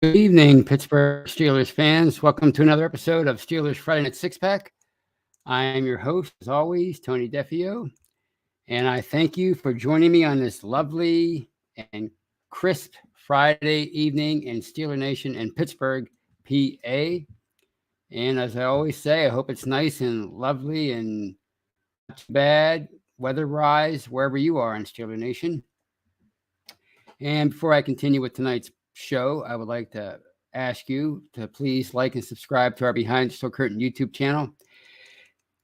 Good evening, Pittsburgh Steelers fans. Welcome to another episode of Steelers Friday Night Six Pack. I am your host, as always, Tony Defio, and I thank you for joining me on this lovely and crisp Friday evening in Steeler Nation in Pittsburgh, PA. And as I always say, I hope it's nice and lovely and not too bad weather-wise wherever you are in Steeler Nation. And before I continue with tonight's show, I would like to ask you to please like and subscribe to our Behind the Steel Curtain YouTube channel.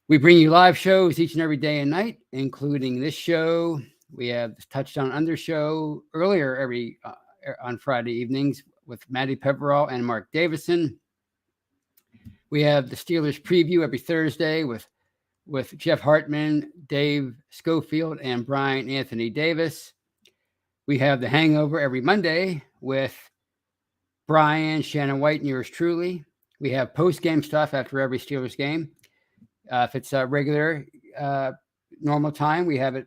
We bring you live shows each and every day and night, including this show. We have the Touchdown Under show earlier on Friday evenings with Matty Pepperall and Mark Davison. We have the Steelers preview every Thursday with Jeff Hartman, Dave Schofield, and Brian Anthony Davis. We have the Hangover every Monday with Brian, Shannon White, and yours truly. We have post-game stuff after every Steelers game. If it's a regular, normal time, we have it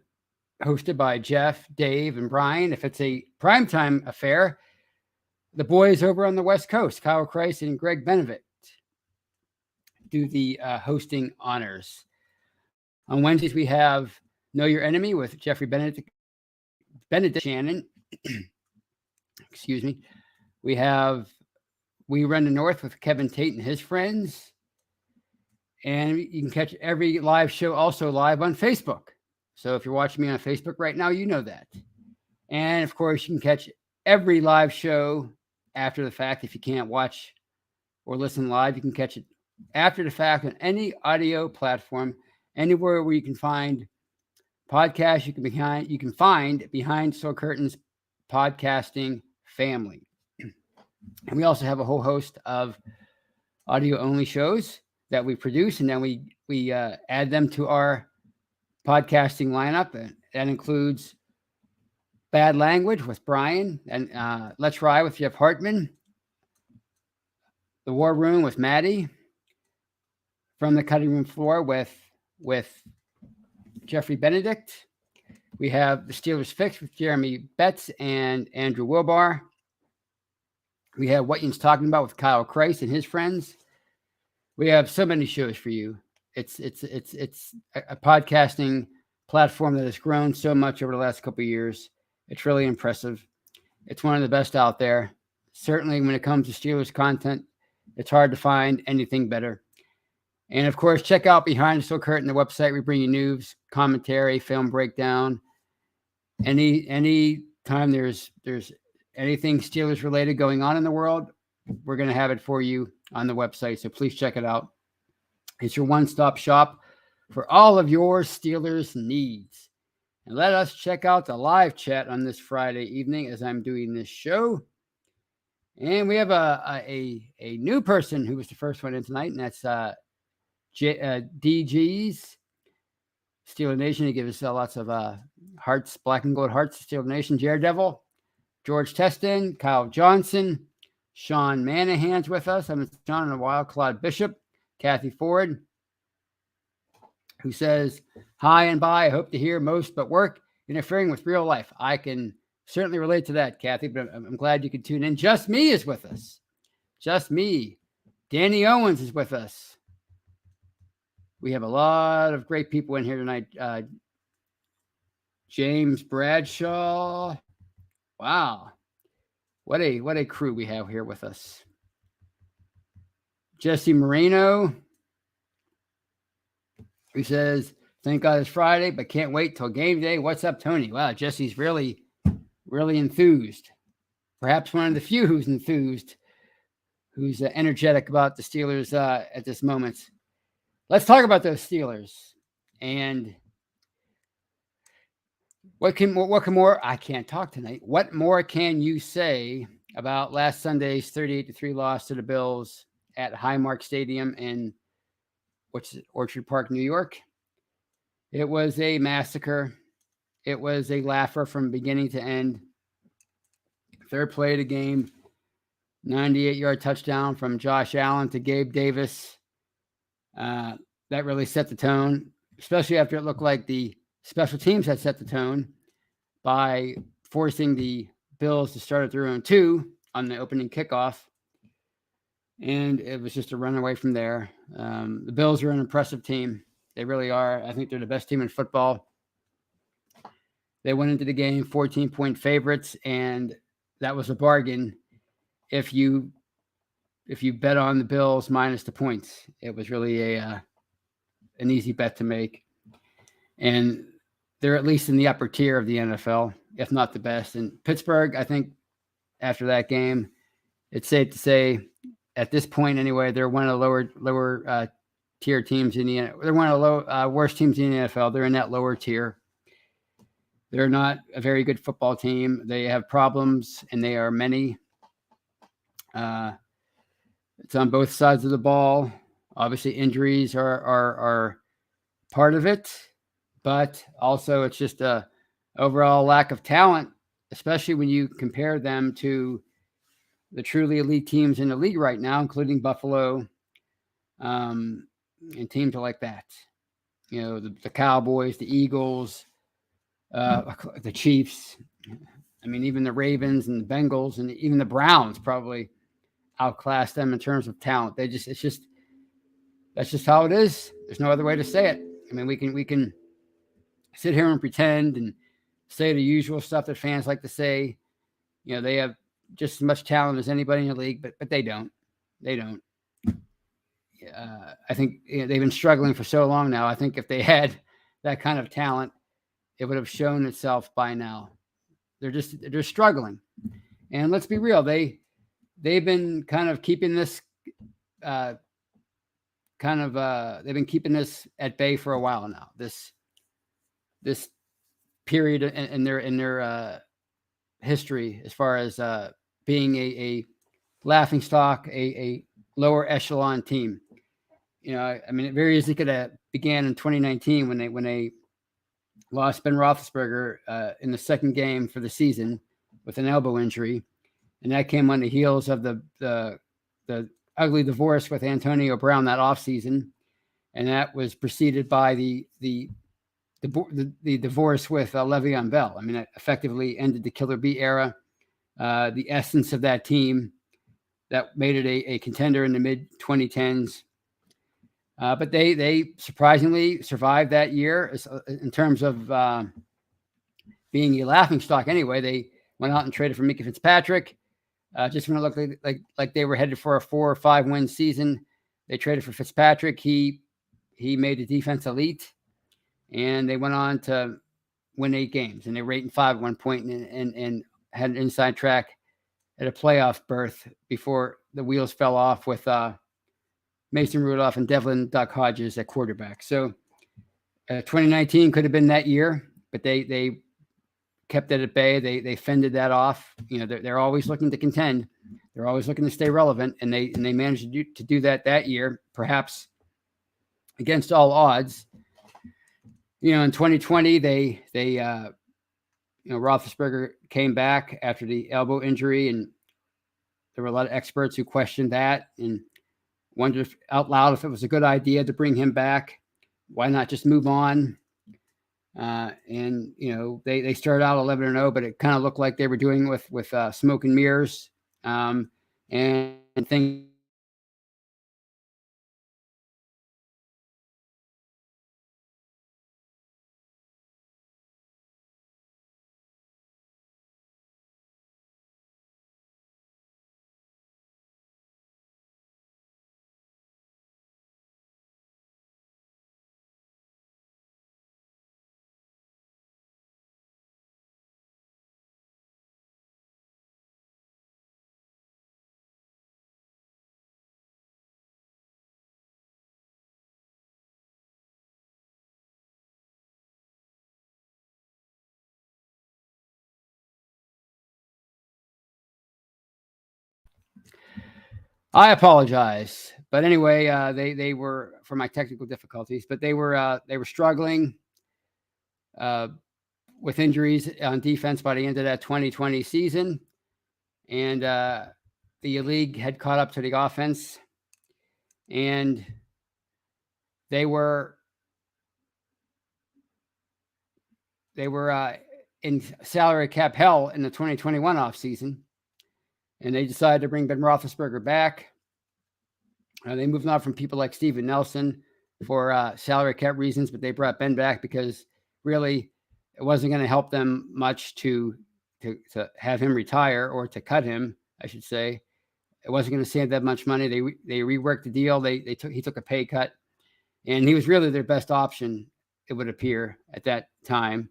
hosted by Jeff, Dave, and Brian. If it's a primetime affair, the boys over on the West Coast, Kyle Kreis and Greg Benedict, do the hosting honors. On Wednesdays, we have Know Your Enemy with Jeffrey Benedict Shannon. Excuse me. We have We Run the North with Kevin Tate and his friends. And you can catch every live show also live on Facebook. So if you're watching me on Facebook right now, you know that. And of course, you can catch every live show after the fact. If you can't watch or listen live, you can catch it after the fact on any audio platform, anywhere where you can find podcasts. You can find Behind Steel Curtains podcasting family. And we also have a whole host of audio-only shows that we produce, and then we add them to our podcasting lineup. And that includes Bad Language with Brian, and Let's Ride with Jeff Hartman, The War Room with Maddie, From the Cutting Room Floor with Jeffrey Benedict. We have the Steelers Fix with Jeremy Betts and Andrew Wilbar. We have What Yin's Talking About with Kyle Kreis and his friends. We have so many shows for you. It's a podcasting platform that has grown so much over the last couple of years. It's really impressive. It's one of the best out there. Certainly when it comes to Steelers content, it's hard to find anything better. And of course, check out Behind the Steel Curtain, the website. We bring you news, commentary, film breakdown. Any time there's anything Steelers related going on in the world, we're going to have it for you on the website. So please check it out. It's your one-stop shop for all of your Steelers needs. And let us check out the live chat on this Friday evening as I'm doing this show. And we have a new person who was the first one in tonight, and that's DG's Steeler Nation. He gives us lots of hearts, black and gold hearts to Steeler Nation. Daredevil, George Teston, Kyle Johnson, Sean Manahan's with us. I haven't seen Sean in a while. Claude Bishop, Kathy Ford, who says, hi and bye. I hope to hear most but work interfering with real life. I can certainly relate to that, Kathy, but I'm glad you could tune in. Just Me is with us. Just Me. Danny Owens is with us. We have a lot of great people in here tonight. James Bradshaw. Wow. What a crew we have here with us. Jesse Moreno, who says, thank God it's Friday, but can't wait till game day. What's up, Tony? Wow, Jesse's really enthused. Perhaps one of the few who's enthused, who's energetic about the Steelers at this moment. Let's talk about those Steelers. And what can more? I can't talk tonight. What more can you say about last Sunday's 38-3 loss to the Bills at Highmark Stadium in Orchard Park, New York? It was a massacre. It was a laugher from beginning to end. Third play of the game, 98-yard touchdown from Josh Allen to Gabe Davis. That really set the tone, especially after it looked like the special teams had set the tone by forcing the Bills to start at their own 2 on the opening kickoff, and it was just a runaway from there. The Bills are an impressive team. They really are. I think they're the best team in football. They went into the game 14-point favorites, and that was a bargain if you bet on the Bills minus the points. It was really an easy bet to make. And they're at least in the upper tier of the NFL, if not the best. And Pittsburgh, I think after that game, it's safe to say at this point anyway, they're one of the lower tier teams in the NFL. They're one of the worst teams in the NFL. They're in that lower tier. They're not a very good football team. They have problems, and they are many. It's on both sides of the ball. Obviously, injuries are part of it, but also it's just a overall lack of talent, especially when you compare them to the truly elite teams in the league right now, including Buffalo, and teams like that. You know, the Cowboys, the Eagles, the Chiefs. I mean, even the Ravens and the Bengals and even the Browns probably outclass them in terms of talent. That's just how it is. There's no other way to say it. I mean, we can sit here and pretend and say the usual stuff that fans like to say. You know, they have just as much talent as anybody in the league, but they don't. They don't. I think they've been struggling for so long now. I think if they had that kind of talent, it would have shown itself by now. They're struggling, and let's be real. They've been kind of keeping this they've been keeping this at bay for a while now. This period in their history, as far as being a laughing stock, a lower echelon team. You know, I mean, it very easily could have began in 2019 when they lost Ben Roethlisberger in the second game for the season with an elbow injury, and that came on the heels of the ugly divorce with Antonio Brown that offseason, and that was preceded by the divorce with Le'Veon Bell. I mean, it effectively ended the Killer Bee era, the essence of that team that made it a contender in the mid-2010s. But they surprisingly survived that year in terms of being a laughingstock. Anyway, they went out and traded for Minka Fitzpatrick. Just when it looked like they were headed for a 4 or 5 win season, they traded for Fitzpatrick. He made the defense elite, and they went on to win 8 games. And they were 8-5 at one point, and had an inside track at a playoff berth before the wheels fell off with Mason Rudolph and Devlin Duck Hodges at quarterback. So 2019 could have been that year, but they kept it at bay. They fended that off. You know, they're always looking to contend. They're always looking to stay relevant, and they managed to do that year, perhaps against all odds. You know, in 2020, they Roethlisberger came back after the elbow injury, and there were a lot of experts who questioned that and wondered out loud if it was a good idea to bring him back. Why not just move on? And you know, they started out 11-0, but it kind of looked like they were doing with smoke and mirrors, and things. I apologize, but anyway, they were for my technical difficulties, but they were struggling with injuries on defense by the end of that 2020 season, and the league had caught up to the offense, and they were in salary cap hell in the 2021 offseason. and they decided to bring Ben Roethlisberger back. They moved on from people like Steven Nelson for salary cap reasons, but they brought Ben back because really it wasn't going to help them much to have him retire, or to cut him, I should say. It wasn't going to save that much money. They reworked the deal. He took a pay cut, and he was really their best option, it would appear, at that time.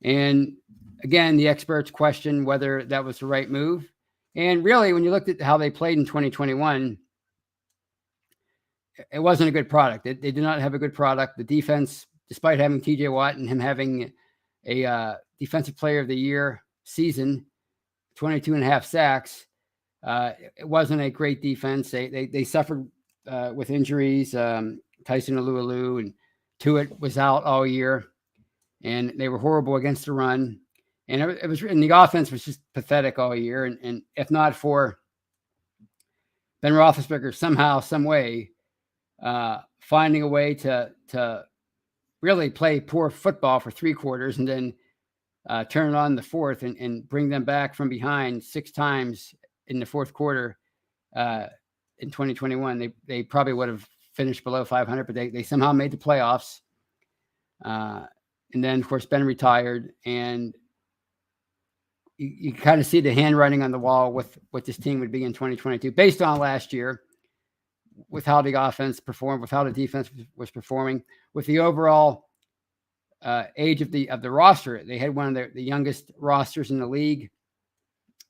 And again, the experts question whether that was the right move. And really, when you looked at how they played in 2021, it wasn't a good product. They did not have a good product. The defense, despite having TJ Watt and him having a defensive player of the year season, 22 and a half sacks, it wasn't a great defense. They suffered with injuries. Tyson Alualu and Tuitt was out all year, and they were horrible against the run. And and the offense was just pathetic all year. And if not for Ben Roethlisberger somehow, some way, finding a way to really play poor football for 3 quarters and then turn it on the fourth and bring them back from behind 6 times in the fourth quarter in 2021, they probably would have finished below 500, but they somehow made the playoffs. And then, of course, Ben retired, and you kind of see the handwriting on the wall with what this team would be in 2022, based on last year, with how the offense performed, with how the defense was performing, with the overall age of the roster. They had one of the youngest rosters in the league.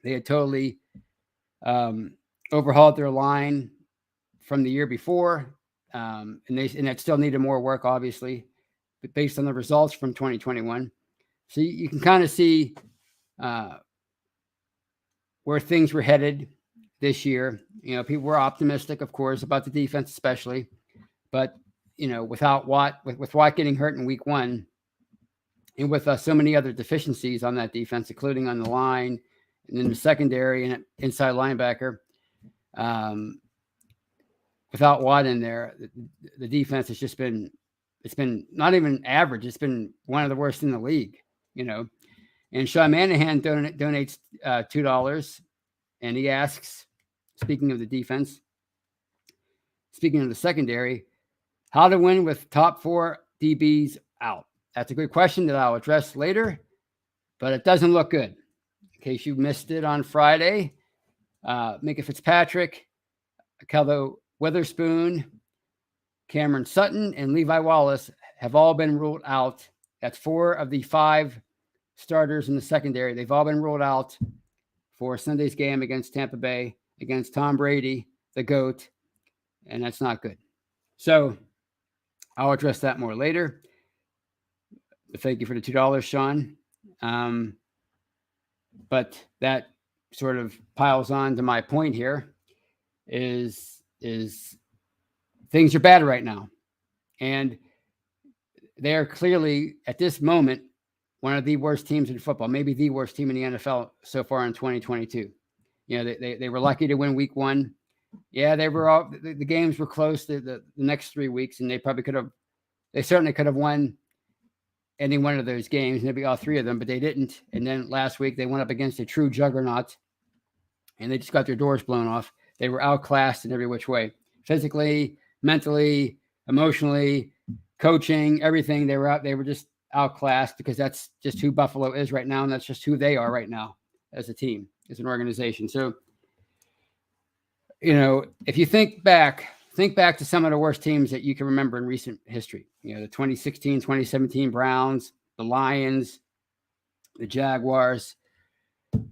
They had totally overhauled their line from the year before, and it still needed more work, obviously, but based on the results from 2021. So you can kind of see where things were headed this year. People were optimistic, of course, about the defense, especially, but without Watt, with Watt getting hurt in week 1, and with so many other deficiencies on that defense, including on the line and in the secondary and inside linebacker, without Watt in there, the defense has just been, it's been not even average. It's been one of the worst in the league, And Sean Manahan donates $2, and he asks, speaking of the defense, speaking of the secondary, how to win with top 4 DBs out. That's a good question that I'll address later, but it doesn't look good. In case you missed it on Friday, Minka Fitzpatrick, Kelvin Witherspoon, Cameron Sutton, and Levi Wallace have all been ruled out. That's 4 of the 5 starters in the secondary. They've all been ruled out for Sunday's game against Tampa Bay, against Tom Brady, the GOAT, and that's not good. So I'll address that more later. But thank you for the $2, Sean. But that sort of piles on to my point here is things are bad right now. And they are clearly, at this moment, one of the worst teams in football, maybe the worst team in the NFL so far in 2022. They were lucky to win week 1. Yeah, they were all, the games were close to the next 3 weeks, and they certainly could have won any one of those games, maybe all 3 of them, but they didn't. And then last week they went up against a true juggernaut, and they just got their doors blown off. They were outclassed in every which way, physically, mentally, emotionally, coaching, everything. They were just outclassed, because that's just who Buffalo is right now, and that's just who they are right now as a team, as an organization. So, if you think back to some of the worst teams that you can remember in recent history. The 2016, 2017 Browns, the Lions, the Jaguars.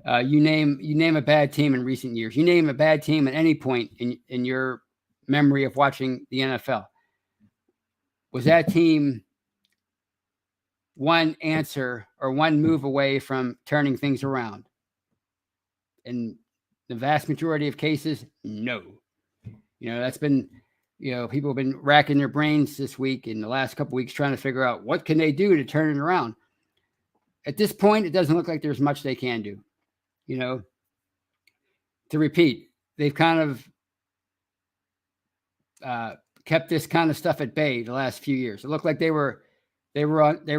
You name a bad team in recent years. You name a bad team at any point in your memory of watching the NFL. Was that team one answer or one move away from turning things around? In the vast majority of cases, no. That's been, people have been racking their brains this week, in the last couple of weeks, trying to figure out what can they do to turn it around. At this point, it doesn't look like there's much they can do. To repeat, they've kind of kept this kind of stuff at bay the last few years. It looked like they were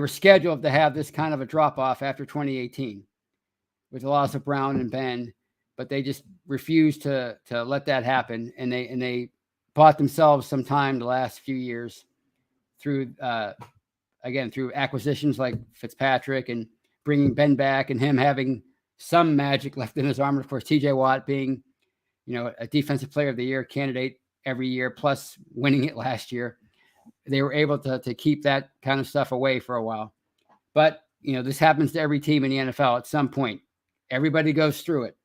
scheduled to have this kind of a drop off after 2018, with the loss of Brown and Ben, but they just refused to let that happen. And they bought themselves some time the last few years through through acquisitions like Fitzpatrick and bringing Ben back and him having some magic left in his armor. Of course, TJ Watt being, a defensive player of the year candidate every year, plus winning it last year. They were able to keep that kind of stuff away for a while. But, this happens to every team in the NFL at some point. Everybody goes through it.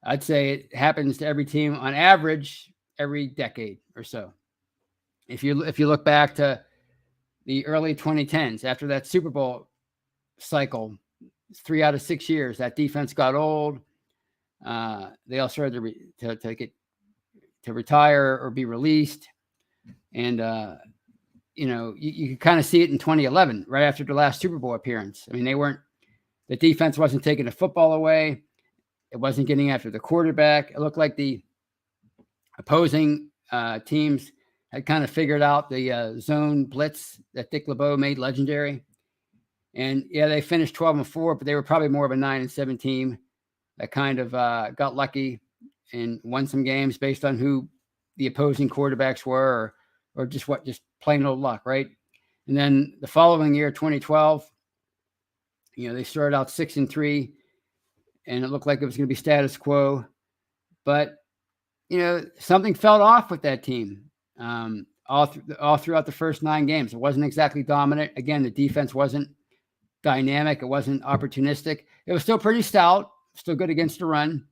I'd say it happens to every team on average every decade or so. If you look back to the early 2010s, after that Super Bowl cycle, 3 out of 6 years, that defense got old. They all started to retire or be released. And, you can kind of see it in 2011, right after the last Super Bowl appearance. I mean, the defense wasn't taking the football away. It wasn't getting after the quarterback. It looked like the opposing teams had kind of figured out the zone blitz that Dick LeBeau made legendary. And yeah, they finished 12-4, but they were probably more of a 9-7 team that kind of got lucky and won some games based on who the opposing quarterbacks were, or just plain old luck, right? And then the following year, 2012, they started out 6-3, and it looked like it was going to be status quo. But something fell off with that team. All throughout the first 9 games, it wasn't exactly dominant. Again, the defense wasn't dynamic. It wasn't opportunistic. It was still pretty stout, still good against the run,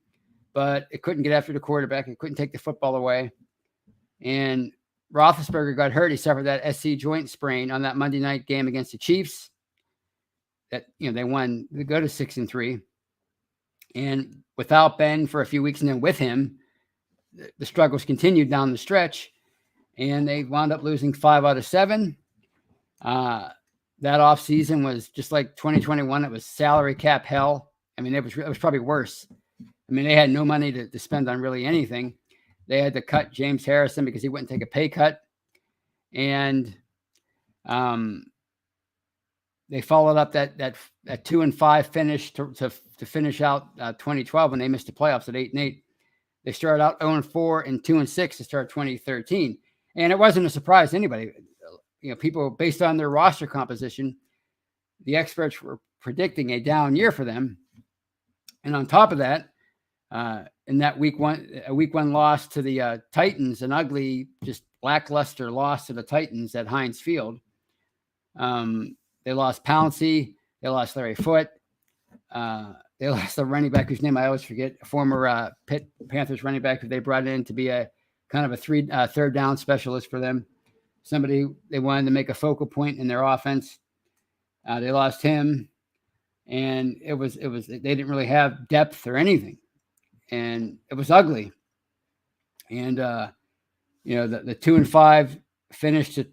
but it couldn't get after the quarterback. It couldn't take the football away. And Roethlisberger got hurt. He suffered that SC joint sprain on that Monday night game against the Chiefs. That they won. They go to 6-3, and without Ben for a few weeks, and then with him, the struggles continued down the stretch, and they wound up losing 5 out of 7. That offseason was just like 2021. It was salary cap hell. I mean, it was probably worse. I mean, they had no money to spend on really anything. They had to cut James Harrison because he wouldn't take a pay cut. And they followed up that 2-5 finish to finish out 2012 when they missed the playoffs at 8-8. They started out 0-4 and 2-6 to start 2013. And it wasn't a surprise to anybody. People, based on their roster composition, the experts were predicting a down year for them. And on top of that, in that week one loss to the Titans, an ugly, just lackluster loss to the Titans at Heinz Field. They lost Pouncey. They lost Larry Foote. They lost the running back whose name I always forget, a former Pitt Panthers running back who they brought in to be a kind of a third down specialist for them. Somebody they wanted to make a focal point in their offense. They lost him, and it was they didn't really have depth or anything, and it was ugly. And the 2-5 finish to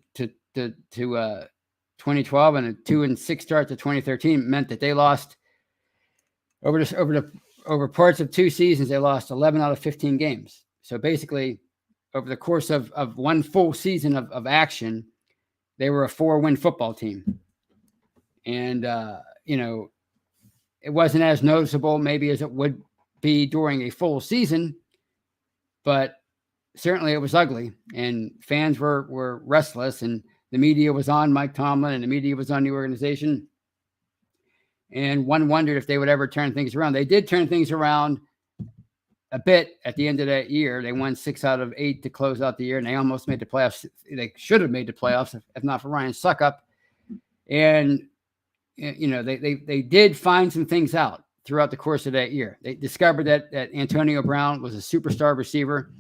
2012 and a 2-6 start to 2013 meant that they lost over parts of 2 seasons. They lost 11 out of 15 games. So basically, over the course of one full season of action, they were a 4-win football team. And, it wasn't as noticeable maybe as it would be during a full season, but certainly it was ugly, and fans were restless, and the media was on Mike Tomlin, and the media was on the organization. And one wondered if they would ever turn things around. They did turn things around a bit at the end of that year. They won 6 out of 8 to close out the year, and they almost made the playoffs. They should have made the playoffs if not for Ryan Suckup. And they did find some things out throughout the course of that year. They discovered that Antonio Brown was a superstar receiver.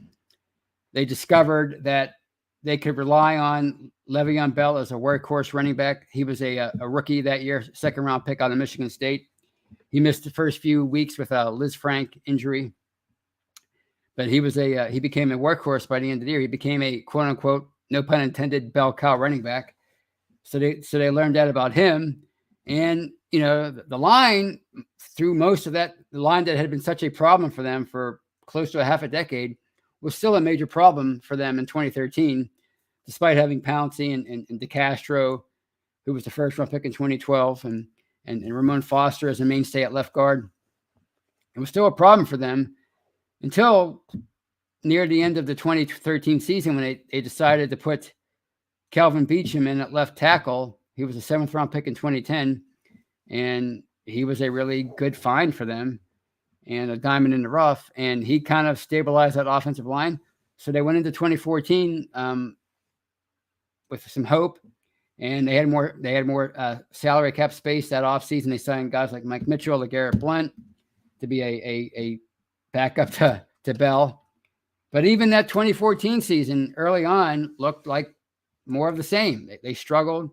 They discovered that they could rely on Le'Veon Bell as a workhorse running back. He was a rookie that year, second-round pick out of Michigan State. He missed the first few weeks with a Liz Frank injury. But he became a workhorse by the end of the year. He became a quote-unquote, no pun intended, bell cow running back. So they learned that about him. And, the line through most of that, the line that had been such a problem for them for close to a half a decade, was still a major problem for them in 2013, despite having Pouncey and DeCastro, who was the first round pick in 2012, and Ramon Foster as a mainstay at left guard. It was still a problem for them until near the end of the 2013 season when they decided to put Calvin Beachum in at left tackle. He was a 7th-round pick in 2010, and he was a really good find for them and a diamond in the rough, and he kind of stabilized that offensive line. So they went into 2014 with some hope, and they had more salary cap space that offseason. They signed guys like Mike Mitchell, LeGarrette Blount to be a backup to Bell. But even that 2014 season early on looked like more of the same. They struggled,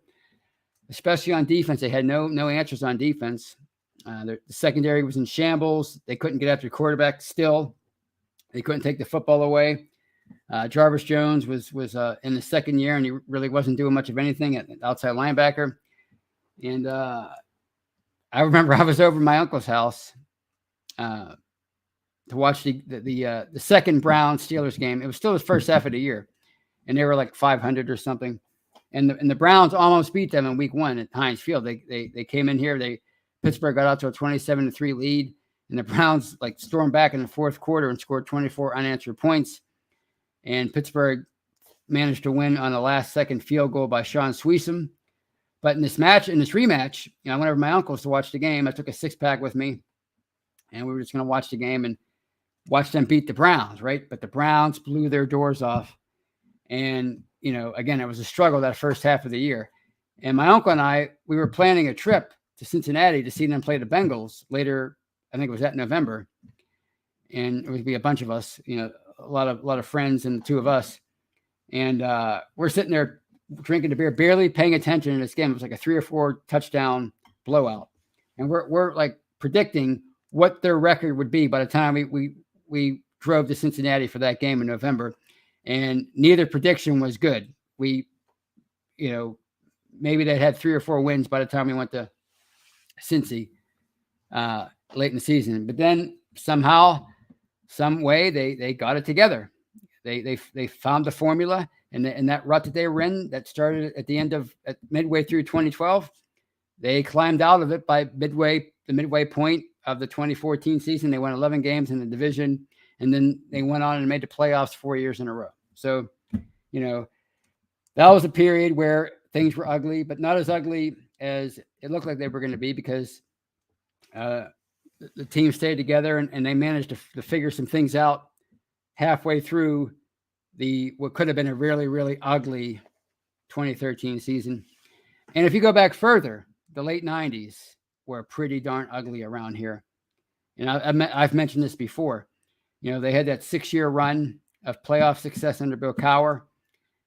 especially on defense. They had no answers on defense. The secondary was in shambles. They couldn't get after the quarterback still. They couldn't take the football away. Jarvis Jones was in the second year, and he really wasn't doing much of anything at outside linebacker. And I remember I was over at my uncle's house to watch the second Browns Steelers game. It was still his first half of the year, and they were like 500 or something. And the Browns almost beat them in week 1 at Heinz Field. They came in here. Pittsburgh got out to a 27-3 lead, and the Browns like stormed back in the fourth quarter and scored 24 unanswered points. And Pittsburgh managed to win on a last-second field goal by Sean Sweesom. But in this rematch, I went over to my uncle's to watch the game. I took a 6-pack with me, and we were just going to watch the game and watch them beat the Browns, right? But the Browns blew their doors off. And, again, it was a struggle that first half of the year. And my uncle and I, we were planning a trip to Cincinnati to see them play the Bengals later. I think it was that November. And it would be a bunch of us, a lot of friends and the two of us. And we're sitting there drinking the beer, barely paying attention to this game. It was like a 3 or 4 touchdown blowout. And we're like predicting what their record would be by the time we drove to Cincinnati for that game in November. And neither prediction was good. We, maybe they had 3 or 4 wins by the time we went to Cincy late in the season. But then somehow, some way, they got it together. They found the formula, and that rut that they were in that started at midway through 2012, they climbed out of it by the midway point of the 2014 season. They won 11 games in the division, and then they went on and made the playoffs 4 years in a row. So, that was a period where things were ugly, but not as ugly as it looked like they were going to be, because the team stayed together and they managed to figure some things out halfway through what could have been a really, really ugly 2013 season. And if you go back further, the late 90s were pretty darn ugly around here. And I've mentioned this before. They had that 6-year run of playoff success under Bill Cowher,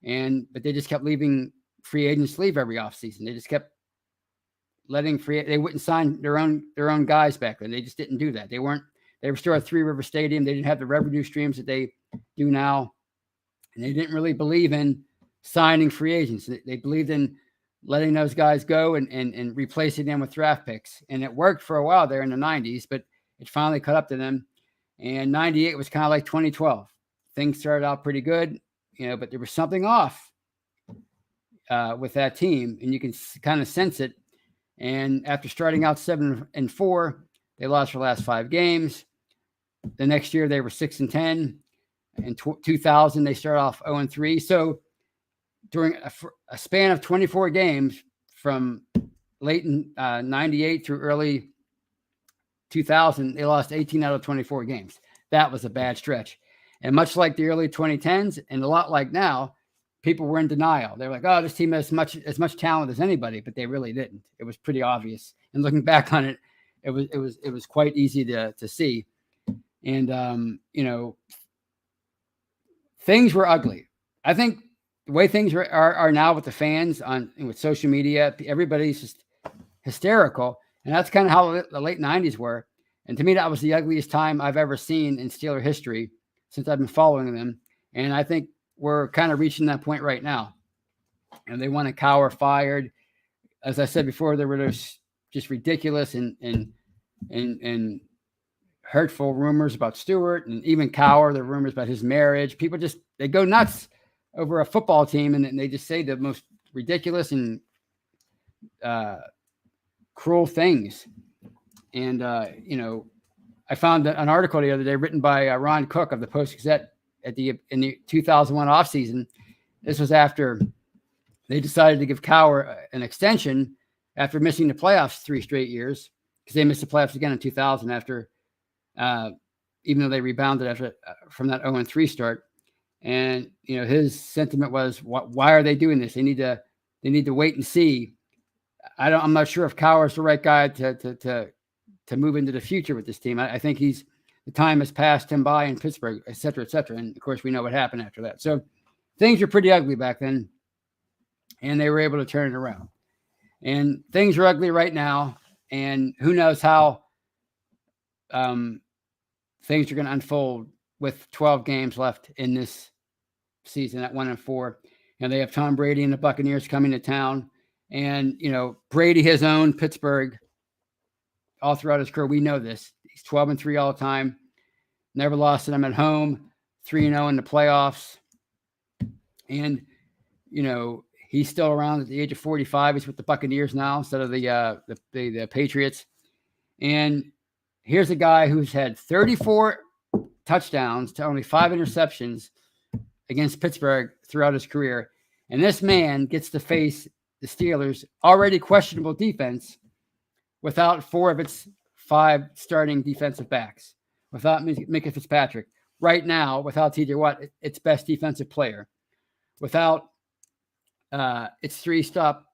but they just kept leaving free agents leave every offseason. They just kept letting they wouldn't sign their own guys back then. They just didn't do that. They were still at Three River Stadium. They didn't have the revenue streams that they do now. And they didn't really believe in signing free agents. They believed in letting those guys go and replacing them with draft picks. And it worked for a while there in the 90s, but it finally caught up to them. And 98 was kind of like 2012. Things started out pretty good, but there was something off with that team, and you can kind of sense it. And after starting out 7-4, they lost their last 5 games. The next year they were 6-10. In 2000, they started off 0-3. So during a span of 24 games from late in 98 through early 2000, they lost 18 out of 24 games. That was a bad stretch. And much like the early 2010s, and a lot like now, people were in denial. They were like, "Oh, this team has as much talent as anybody," but they really didn't. It was pretty obvious. And looking back on it, it was quite easy to see. And things were ugly. I think the way things are now with the fans with social media, everybody's just hysterical, and that's kind of how the late 90s were. And to me, that was the ugliest time I've ever seen in Steeler history since I've been following them. And I think we're kind of reaching that point right now. And they want Cowher fired. As I said before, there were just ridiculous and hurtful rumors about Stewart, and even Cowher. There were rumors about his marriage. People they go nuts over a football team, and they just say the most ridiculous and cruel things. And I found an article the other day written by Ron Cook of the Post-Gazette in the 2001 offseason. This was after they decided to give Cowher an extension after missing the playoffs 3 straight years, because they missed the playoffs again in 2000 after, even though they rebounded after from that 0-3 start. And his sentiment was, why are they doing this? They need to wait and see. I'm not sure if Cowher is the right guy to move into the future with this team. I think the time has passed him by in Pittsburgh, et cetera, et cetera. And of course, we know what happened after that. So things were pretty ugly back then, and they were able to turn it around. And things are ugly right now, and who knows how things are going to unfold with 12 games left in this season at 1-4. They have Tom Brady and the Buccaneers coming to town, and Brady has owned Pittsburgh all throughout his career. We know this. He's 12-3 all the time. Never lost to them at home. 3-0 in the playoffs. And, he's still around at the age of 45. He's with the Buccaneers now instead of the Patriots. And here's a guy who's had 34 touchdowns to only 5 interceptions against Pittsburgh throughout his career. And this man gets to face the Steelers' already questionable defense without 4 of its 5 starting defensive backs, without Micah Fitzpatrick. Right now, without TJ Watt, its best defensive player, without its 3 top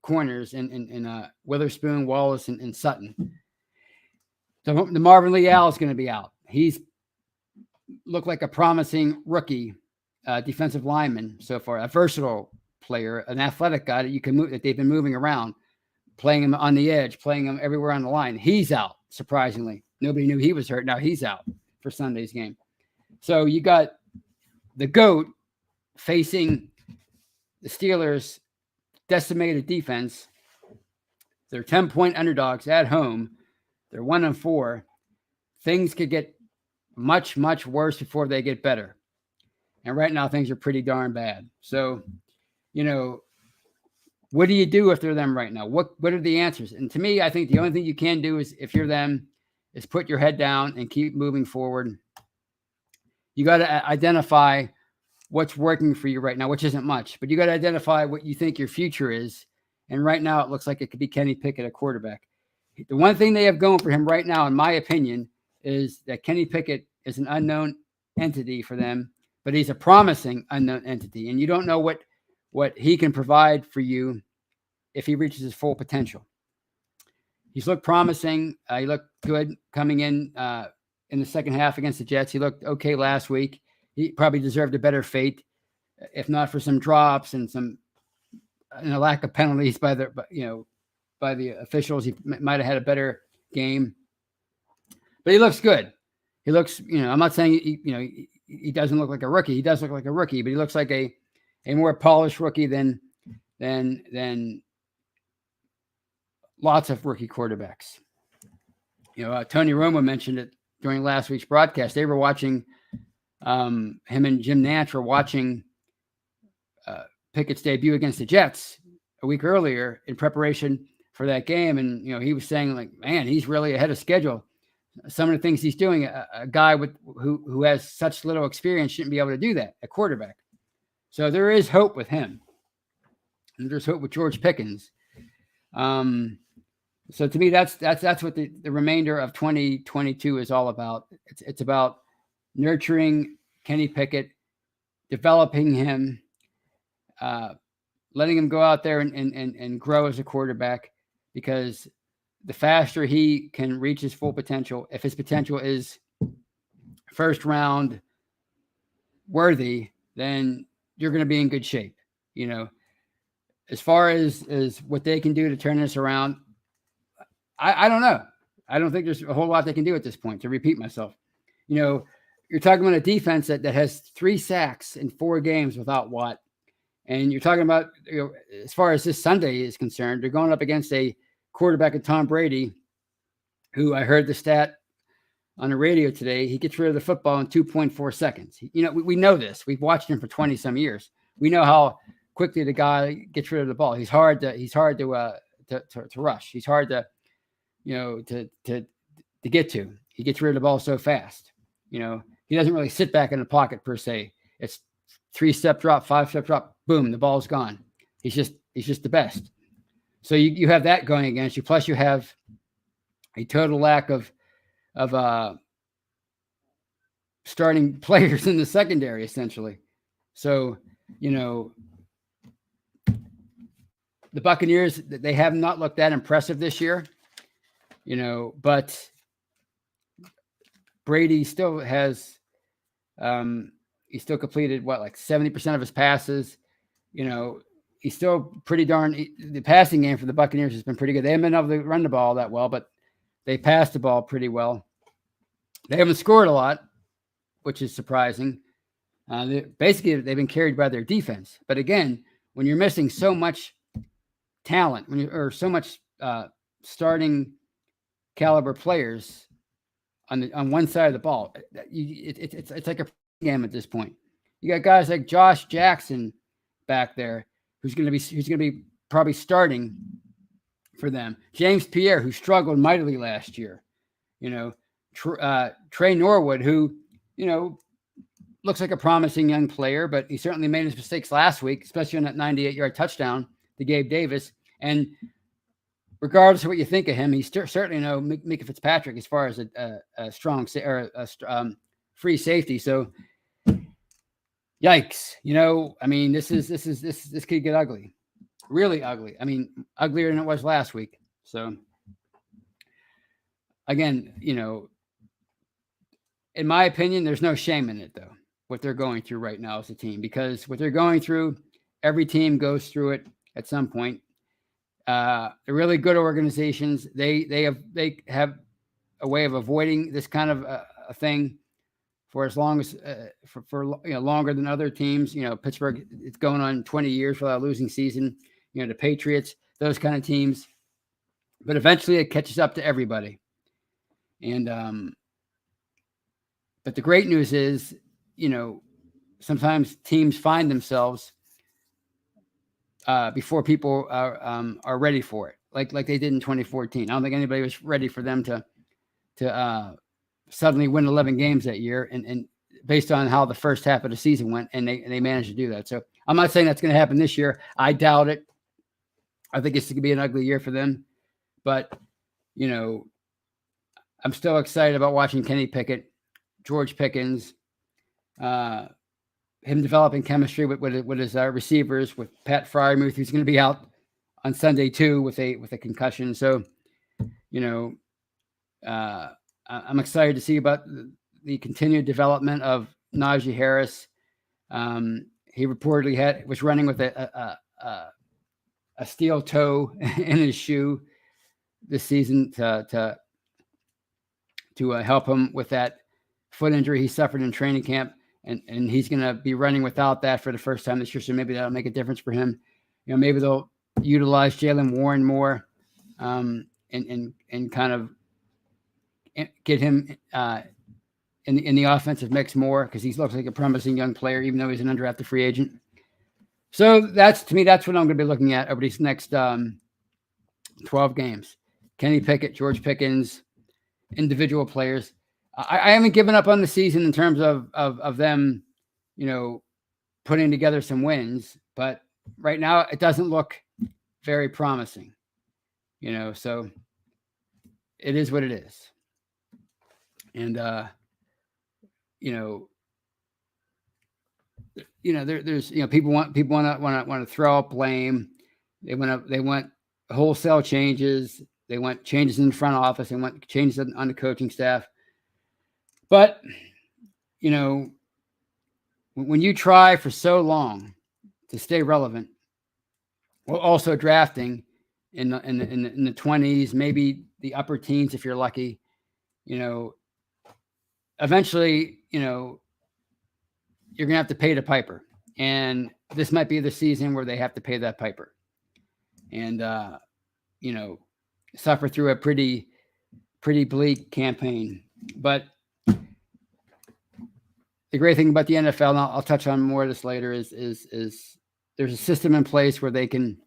corners in Witherspoon, Wallace, and Sutton. The Marvin Leal is going to be out. He's looked like a promising rookie defensive lineman so far, a versatile player, an athletic guy that you can move, that they've been moving around, playing him on the edge, playing him everywhere on the line. He's out, surprisingly. Nobody knew he was hurt. Now he's out for Sunday's game. So you got the GOAT facing the Steelers' decimated defense. They're 10-point underdogs at home. They're 1-4. Things could get much, much worse before they get better. And right now, things are pretty darn bad. So, what do you do if they're them right now? What are the answers? And to me, I think the only thing you can do is, if you're them, is put your head down and keep moving forward. You got to identify what's working for you right now, which isn't much, but you got to identify what you think your future is. And right now, it looks like it could be Kenny Pickett, a quarterback. The one thing they have going for him right now, in my opinion, is that Kenny Pickett is an unknown entity for them, but he's a promising unknown entity. And you don't know what he can provide for you if he reaches his full potential. He's looked promising. He looked good coming in the second half against the Jets. He looked okay last week. He probably deserved a better fate, if not for some drops and a lack of penalties by the officials. He might have had a better game, but he looks good. He looks, I'm not saying he doesn't look like a rookie. He does look like a rookie, but he looks like a more polished rookie than lots of rookie quarterbacks. Tony Romo mentioned it during last week's broadcast. They were watching, him and Jim Nantz were watching Pickett's debut against the Jets a week earlier in preparation for that game. And, he was saying, like, man, he's really ahead of schedule. Some of the things he's doing, a guy who has such little experience shouldn't be able to do that at quarterback. So there is hope with him. And there's hope with George Pickens. So to me, that's what the remainder of 2022 is all about. It's about nurturing Kenny Pickett, developing him, letting him go out there and grow as a quarterback, because the faster he can reach his full potential, if his potential is first round worthy, then you're going to be in good shape. As far as what they can do to turn this around, I don't know. I don't think there's a whole lot they can do at this point, to repeat myself. You're talking about a defense that has 3 sacks in 4 games without Watt. And you're talking about, as far as this Sunday is concerned, they're going up against a quarterback of Tom Brady, who, I heard the stat on the radio today, he gets rid of the football in 2.4 seconds. We know this. We've watched him for 20 some years. We know how quickly the guy gets rid of the ball. He's hard to rush. He's hard to to get to. He gets rid of the ball so fast. He doesn't really sit back in the pocket per se. It's 3-step drop, 5-step drop, boom, the ball's gone. He's just the best. So you have that going against you. Plus you have a total lack of starting players in the secondary, essentially. So, the Buccaneers, they have not looked that impressive this year, but Brady still has, he still completed like 70% of his passes. He's still pretty the passing game for the Buccaneers has been pretty good. They haven't been able to run the ball that well, but they passed the ball pretty well. They haven't scored a lot, which is surprising. Basically, they've been carried by their defense. But again, when you're missing so much talent, or so much starting caliber players on one side of the ball, it's like a game at this point. You got guys like Josh Jackson back there, who's going to be probably starting for them. James Pierre, who struggled mightily last year. Trey Norwood, who looks like a promising young player, but he certainly made his mistakes last week, especially on that 98-yard touchdown to Gabe Davis. And regardless of what you think of him, he's certainly no Micah Fitzpatrick as far as a strong or a free safety. So, yikes! I mean, this could get ugly, really ugly. I mean, uglier than it was last week. So, again, in my opinion, there's no shame in it, though, what they're going through right now as a team, because what they're going through, every team goes through it at some point. They're really good organizations. They have a way of avoiding this kind of a thing for as long as for longer than other teams. Pittsburgh, it's going on 20 years without a losing season. The Patriots, those kind of teams. But eventually it catches up to everybody. And but the great news is, sometimes teams find themselves before people are ready for it, like they did in 2014. I don't think anybody was ready for them to suddenly win 11 games that year, and based on how the first half of the season went, and they managed to do that. So I'm not saying that's going to happen this year. I doubt it. I think it's going to be an ugly year for them, but I'm still excited about watching Kenny Pickett, George Pickens, him developing chemistry with his receivers, with Pat Freiermuth, who's going to be out on Sunday too with a concussion. So, I'm excited to see about the continued development of Najee Harris. He reportedly was running with a steel toe in his shoe this season to help him with that foot injury he suffered in training camp. And he's going to be running without that for the first time this year. So maybe that'll make a difference for him. Maybe they'll utilize Jaylen Warren more, and kind of get him in the offensive mix more, because he looks like a promising young player, even though he's an undrafted free agent. So that's what I'm going to be looking at over these next 12 games. Kenny Pickett, George Pickens, individual players. I haven't given up on the season in terms of them, putting together some wins, but right now it doesn't look very promising, so it is what it is. And, there's, people want to throw out blame. They want wholesale changes. They want changes in the front office. They want changes on the coaching staff. But, when you try for so long to stay relevant, while also drafting in the 20s, maybe the upper teens if you're lucky, eventually, you're going to have to pay the piper. And this might be the season where they have to pay that piper. And, suffer through a pretty bleak campaign. But the great thing about the NFL, and I'll touch on more of this later, is there's a system in place where they can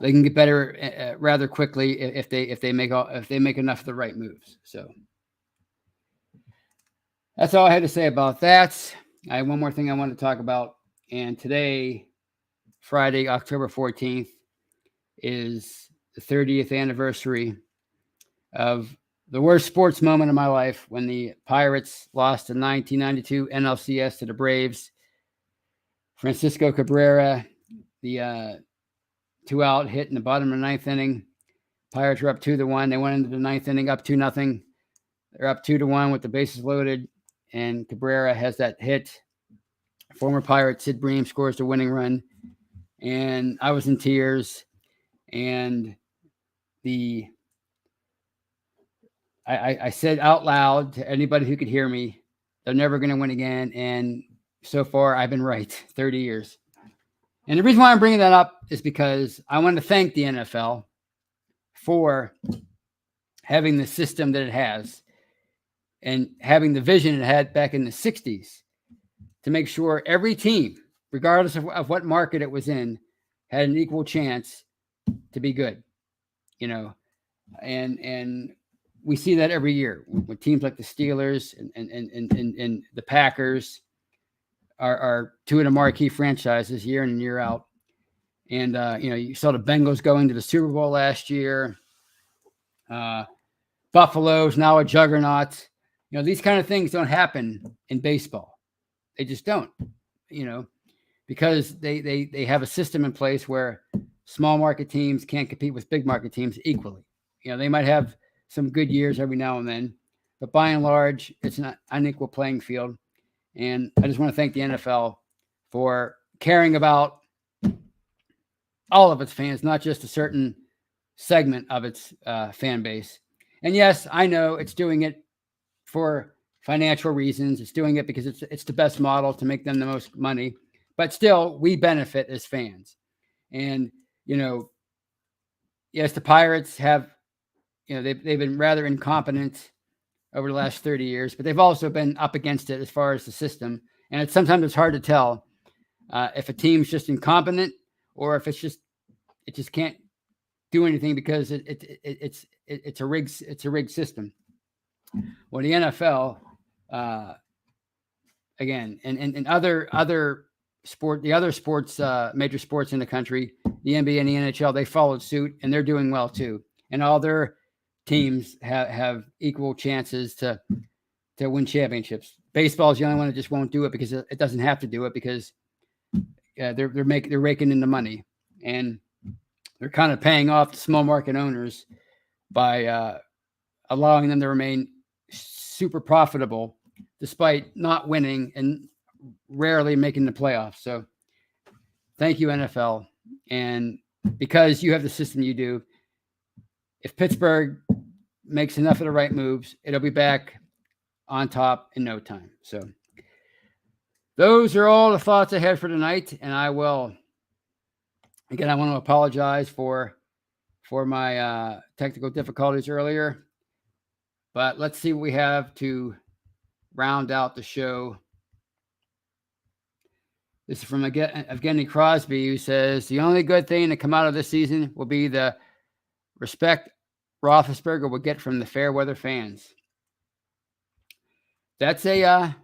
they can get better rather quickly if they make enough of the right moves. So that's all I had to say about that. I have one more thing I want to talk about, and today, Friday, October 14th, is the 30th anniversary of the worst sports moment of my life when the Pirates lost the 1992 NLCS to the Braves. Francisco Cabrera, the 2-out hit in the bottom of the ninth inning. Pirates were up 2-1. They went into the ninth inning up 2-0. They're up 2-1 with the bases loaded, and Cabrera has that hit. Former Pirate Sid Bream scores the winning run, and I was in tears. And I said out loud to anybody who could hear me, they're never going to win again. And so far, I've been right. 30 years. And the reason why I'm bringing that up is because I want to thank the NFL for having the system that it has and having the vision it had back in the 60s to make sure every team, regardless of what market it was in, had an equal chance to be good, and we see that every year with teams like the Steelers and the Packers are two of the marquee franchises year in and year out. And, you saw the Bengals going to the Super Bowl last year. Buffalo's now a juggernaut. These kind of things don't happen in baseball. They just don't, because they have a system in place where small market teams can't compete with big market teams equally. They might have some good years every now and then, but by and large, it's an unequal playing field. And I just want to thank the NFL for caring about all of its fans, not just a certain segment of its fan base. And yes, I know it's doing it for financial reasons. It's doing it because it's the best model to make them the most money. But still, we benefit as fans. And, yes, the Pirates have, they've been rather incompetent over the last 30 years, but they've also been up against it as far as the system. And sometimes it's hard to tell if a team's just incompetent or if it just can't do anything because it's a rigged system. Well, the NFL, again, and other sports, major sports in the country, the NBA and the NHL, they followed suit and they're doing well too. And all their teams have equal chances to win championships. Baseball is the only one that just won't do it because it doesn't have to do it because they're raking in the money, and they're kind of paying off the small market owners by allowing them to remain super profitable despite not winning and rarely making the playoffs. So thank you, NFL. And because you have the system you do, if Pittsburgh makes enough of the right moves, it'll be back on top in no time. So those are all the thoughts I had for tonight. And I want to apologize for my technical difficulties earlier. But let's see what we have to round out the show. This is from Evgeny Crosby, who says, the only good thing to come out of this season will be the respect Roethlisberger will get from the fair weather fans. That's a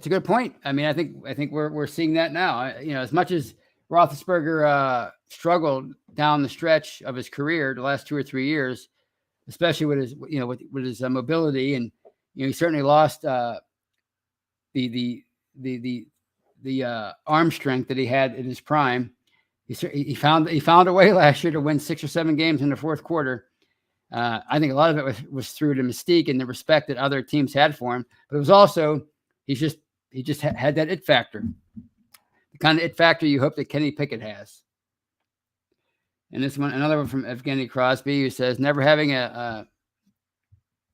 good point. I mean, I think we're seeing that now. As much as Roethlisberger struggled down the stretch of his career the last 2 or 3 years, especially with his with his mobility, and he certainly lost the arm strength that he had in his prime. He found a way last year to win 6 or 7 games in the fourth quarter. I think a lot of it was through the mystique and the respect that other teams had for him, but it was also he just had that it factor, the kind of it factor you hope that Kenny Pickett has. And another one from Evgeny Crosby, who says, never having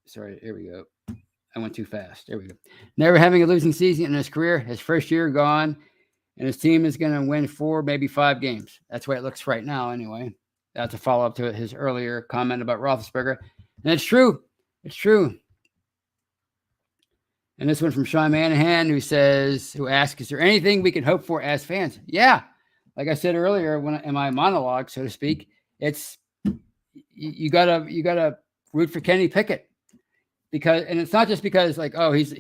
sorry, here we go. I went too fast. There we go. Never having a losing season in his career, his first year gone, and his team is going to win 4, maybe 5 games. That's the way it looks right now anyway. That's a follow-up to his earlier comment about Roethlisberger. And it's true. It's true. And this one from Sean Manahan, who asks, is there anything we can hope for as fans? Yeah. Like I said earlier in my monologue, so to speak, it's you gotta root for Kenny Pickett because, and it's not just because like, oh, he's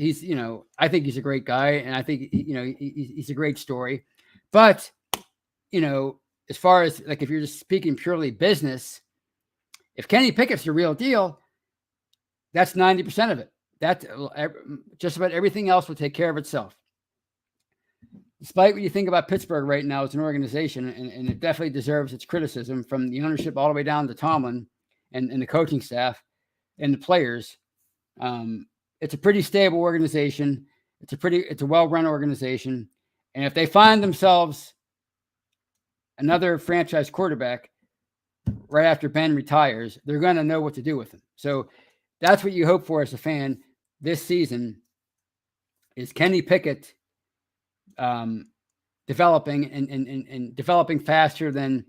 I think he's a great guy and I think he's a great story, but as far as like if you're just speaking purely business, if Kenny Pickett's the real deal, that's 90% of it. That just about everything else will take care of itself. Despite what you think about Pittsburgh right now as an organization, and it definitely deserves its criticism from the ownership all the way down to Tomlin and the coaching staff and the players. It's a pretty stable organization. It's a well-run organization. And if they find themselves another franchise quarterback right after Ben retires, they're going to know what to do with him. So that's what you hope for as a fan this season is Kenny Pickett developing and developing faster than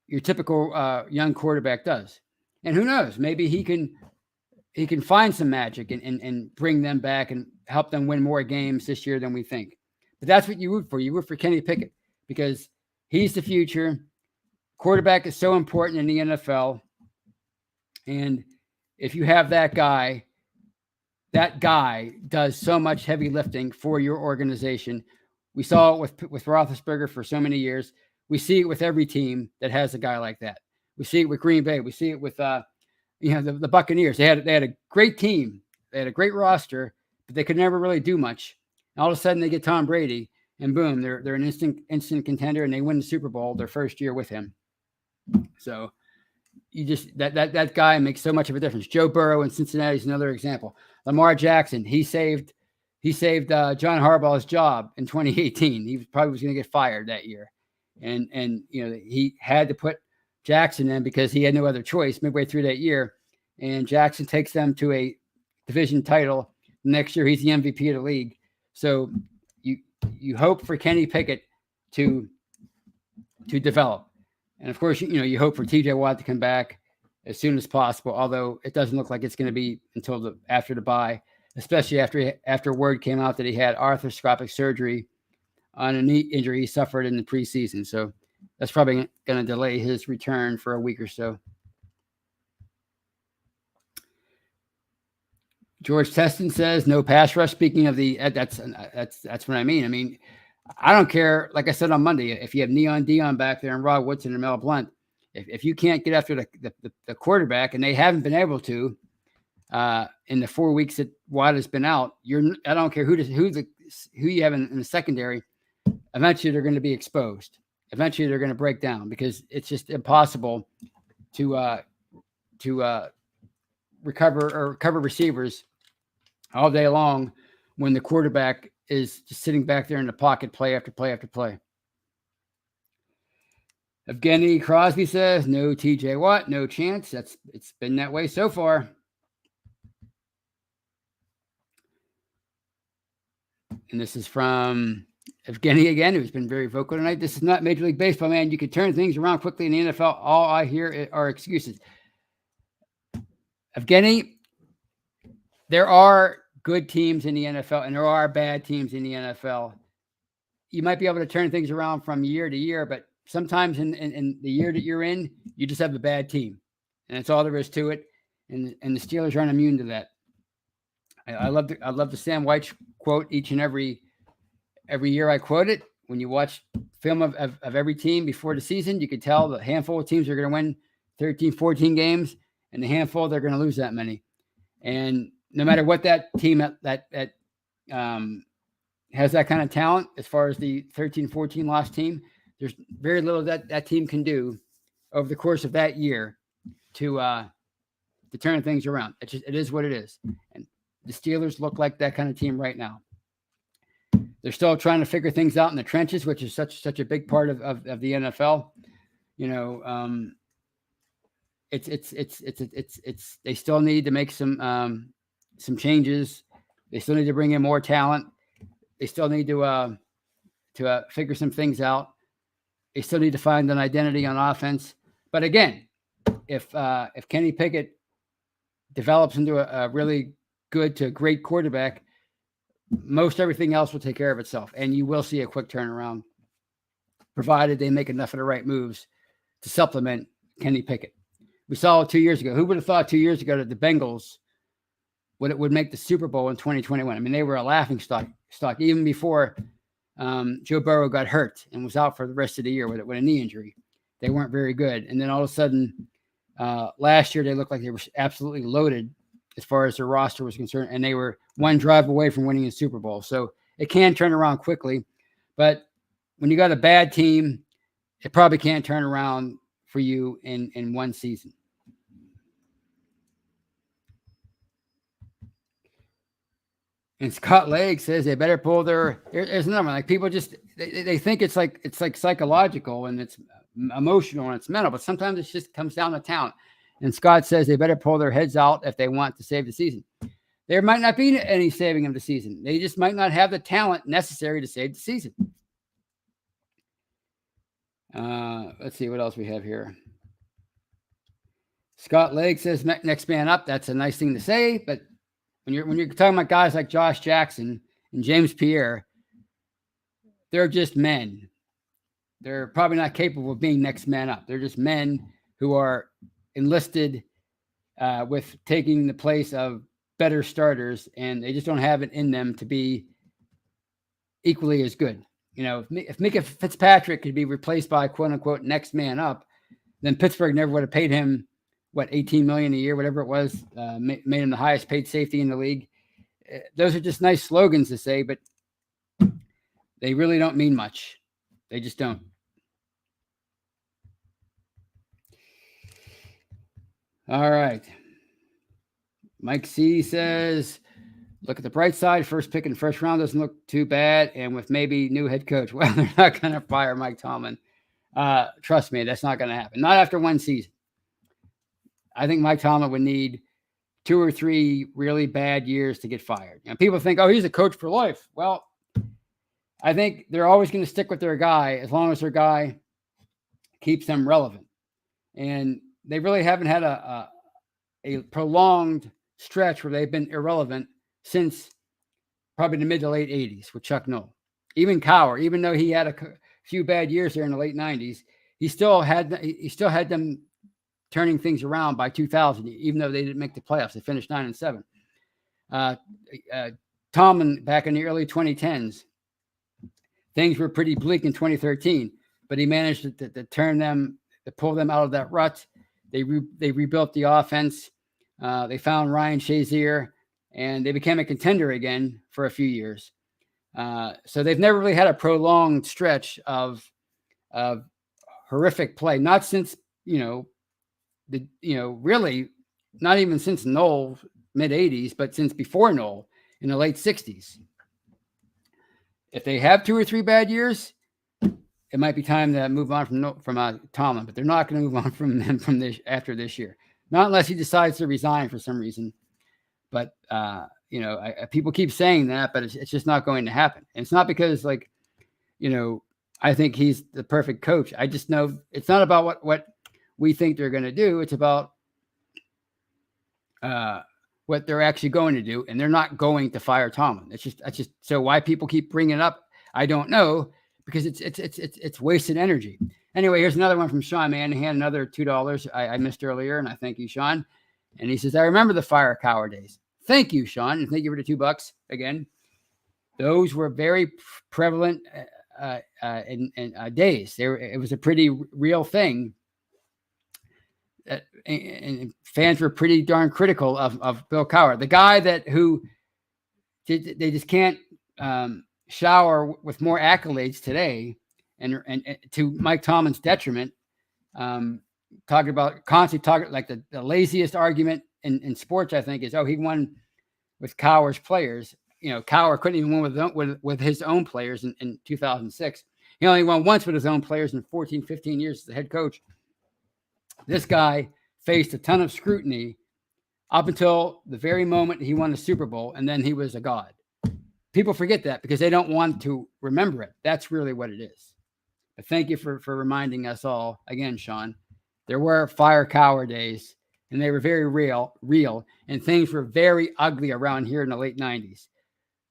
your typical young quarterback does. And who knows, maybe he can find some magic and bring them back and help them win more games this year than we think. But that's what you root for. You root for Kenny Pickett because he's the future. Quarterback is so important in the NFL. And if you have that guy does so much heavy lifting for your organization. We saw it with Roethlisberger for so many years. We see it with every team that has a guy like that. We see it with Green Bay. We see it with the Buccaneers. They had a great team. They had a great roster, but they could never really do much. And all of a sudden, they get Tom Brady, and boom, they're an instant contender, and they win the Super Bowl their first year with him. So you just that guy makes so much of a difference. Joe Burrow in Cincinnati is another example. Lamar Jackson, he saved John Harbaugh's job in 2018. He probably was going to get fired that year, and he had to put Jackson in because he had no other choice midway through that year. And Jackson takes them to a division title. Next year, he's the MVP of the league. So you hope for Kenny Pickett to develop. And of course, you hope for TJ Watt to come back as soon as possible, although it doesn't look like it's going to be until after the bye, especially after word came out that he had arthroscopic surgery on a knee injury he suffered in the preseason. So that's probably going to delay his return for a week or so. George Teston says no pass rush. Speaking of that's what I mean. I mean, I don't care. Like I said on Monday, if you have Neon Dion back there and Rod Woodson and Mel Blount, if you can't get after the quarterback, and they haven't been able to in the 4 weeks that Watt has been out, I don't care who you have in the secondary. Eventually, they're going to be exposed. Eventually, they're going to break down because it's just impossible to recover receivers all day long when the quarterback is just sitting back there in the pocket, play after play after play. Evgeny Crosby says, no TJ Watt, no chance. It's been that way so far. And this is from Evgeny again, who's been very vocal tonight. This is not Major League Baseball, man. You can turn things around quickly in the NFL. All I hear are excuses. Evgeny, there are good teams in the NFL and there are bad teams in the NFL. You might be able to turn things around from year to year, but sometimes in the year that you're in, you just have a bad team. And that's all there is to it. And the Steelers aren't immune to that. I love the Sam White quote each and every year I quote it. When you watch film of every team before the season, you could tell the handful of teams are going to win 13, 14 games, and the handful they're going to lose that many. And no matter what that team that has that kind of talent, as far as the 13, 14 loss team, there's very little that team can do over the course of that year to turn things around. It is what it is. And the Steelers look like that kind of team right now. They're still trying to figure things out in the trenches, which is such a big part of the NFL. It's they still need to make some changes. They still need to bring in more talent. They still need to figure some things out. They still need to find an identity on offense. But again, if Kenny Pickett develops into a really good to great quarterback, most everything else will take care of itself, and you will see a quick turnaround, provided they make enough of the right moves to supplement Kenny Pickett. We saw it 2 years ago. Who would have thought 2 years ago that the Bengals would make the Super Bowl in 2021? I mean, they were a laughing stock even before Joe Burrow got hurt and was out for the rest of the year with a knee injury. They weren't very good. And then all of a sudden, last year, they looked like they were absolutely loaded as far as their roster was concerned, and they were one drive away from winning a Super Bowl. So it can turn around quickly. But when you got a bad team, it probably can't turn around for you in one season. And Scott Legg says they better pull their. There's another one. Like people just they think it's like psychological and it's emotional and it's mental, but sometimes it just comes down to talent. And Scott says they better pull their heads out if they want to save the season. There might not be any saving of the season. They just might not have the talent necessary to save the season. Let's see what else we have here. Scott Legg says next man up. That's a nice thing to say, but when you're talking about guys like Josh Jackson and James Pierre, they're just men. They're probably not capable of being next man up. They're just men who are enlisted with taking the place of better starters, and they just don't have it in them to be equally as good. You know, if Micah Fitzpatrick could be replaced by quote unquote next man up, then Pittsburgh never would have paid him $18 million a year, whatever it was, made him the highest paid safety in the league. Those are just nice slogans to say, but they really don't mean much. They just don't. All right. Mike C says, look at the bright side. First pick in the first round doesn't look too bad. And with maybe new head coach, well, they're not going to fire Mike Tomlin. Trust me, that's not going to happen. Not after one season. I think Mike Tomlin would need 2 or 3 really bad years to get fired. You know, people think, oh, he's a coach for life. Well, I think they're always going to stick with their guy as long as their guy keeps them relevant. And they really haven't had a prolonged stretch where they've been irrelevant since probably the mid to late 80s with Chuck Noll. Even Cowher, even though he had a few bad years there in the late 90s, he still had them turning things around by 2000, even though they didn't make the playoffs. They finished 9-7. Tomlin back in the early 2010s, things were pretty bleak in 2013, but he managed to turn them, to pull them out of that rut. They rebuilt the offense. They found Ryan Shazier, and they became a contender again for a few years. So they've never really had a prolonged stretch of horrific play. Not since, really not even since Noll, mid 80s, but since before Noll in the late 60s. If they have 2 or 3 bad years, it might be time to move on from Tomlin, but they're not going to move on from him after this year. Not unless he decides to resign for some reason. But, people keep saying that, but it's just not going to happen. And it's not because, I think he's the perfect coach. I just know it's not about what we think they're going to do. It's about what they're actually going to do. And they're not going to fire Tomlin. That's just so why people keep bringing it up, I don't know, because it's wasted energy. Anyway, here's another one from Sean Manahan, another $2 I missed earlier, and I thank you, Sean. And he says, I remember the fire Cowher days. Thank you, Sean, and thank you for the $2 again. Those were very prevalent in days. It was a pretty real thing. And fans were pretty darn critical of Bill Cowher, the guy they just can't shower with more accolades today, and to Mike Tomlin's detriment. Constantly talking like the laziest argument in sports, I think, is, he won with Cowher's players. Cowher couldn't even win with his own players in 2006. He only won once with his own players in 14, 15 years as the head coach. This guy faced a ton of scrutiny up until the very moment he won the Super Bowl, and then he was a god. People forget that because they don't want to remember it. That's really what it is. But thank you for reminding us all again, Sean. There were fire Cowher days, and they were very real, and things were very ugly around here in the late 90s.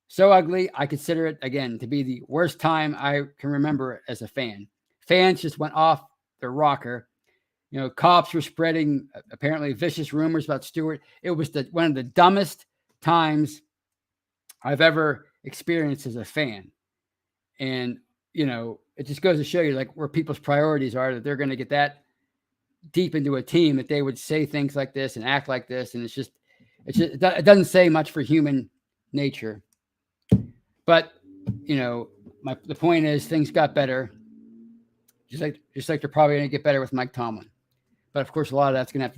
So ugly, I consider it, again, to be the worst time I can remember as a fan. Fans just went off their rocker, Cops were spreading apparently vicious rumors about Stewart. It was one of the dumbest times I've ever experienced as a fan. And, it just goes to show you like where people's priorities are, that they're going to get that deep into a team that they would say things like this and act like this. And it doesn't say much for human nature. But, the point is things got better. Just like they're probably going to get better with Mike Tomlin. But of course, a lot of that's going to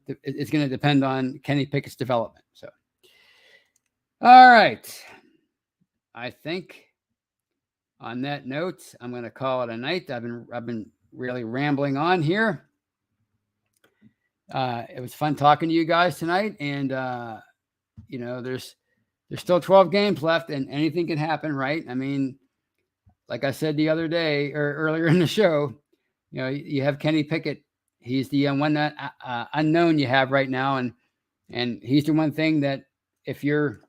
it's going to depend on Kenny Pickett's development. So, all right. I think on that note, I'm going to call it a night. I've been really rambling on here. It was fun talking to you guys tonight, and there's still 12 games left, and anything can happen, right? I mean, like I said the other day or earlier in the show, you have Kenny Pickett. He's the one that unknown you have right now, and he's the one thing that if you're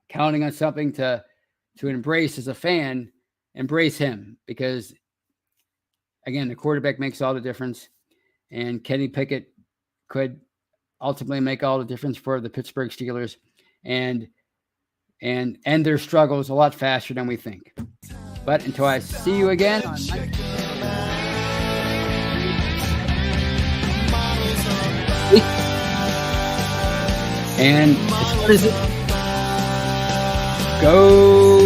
counting on something to embrace as a fan, embrace him, because again, the quarterback makes all the difference, and Kenny Pickett could ultimately make all the difference for the Pittsburgh Steelers and end their struggles a lot faster than we think. But until I see you again on and what is it? Go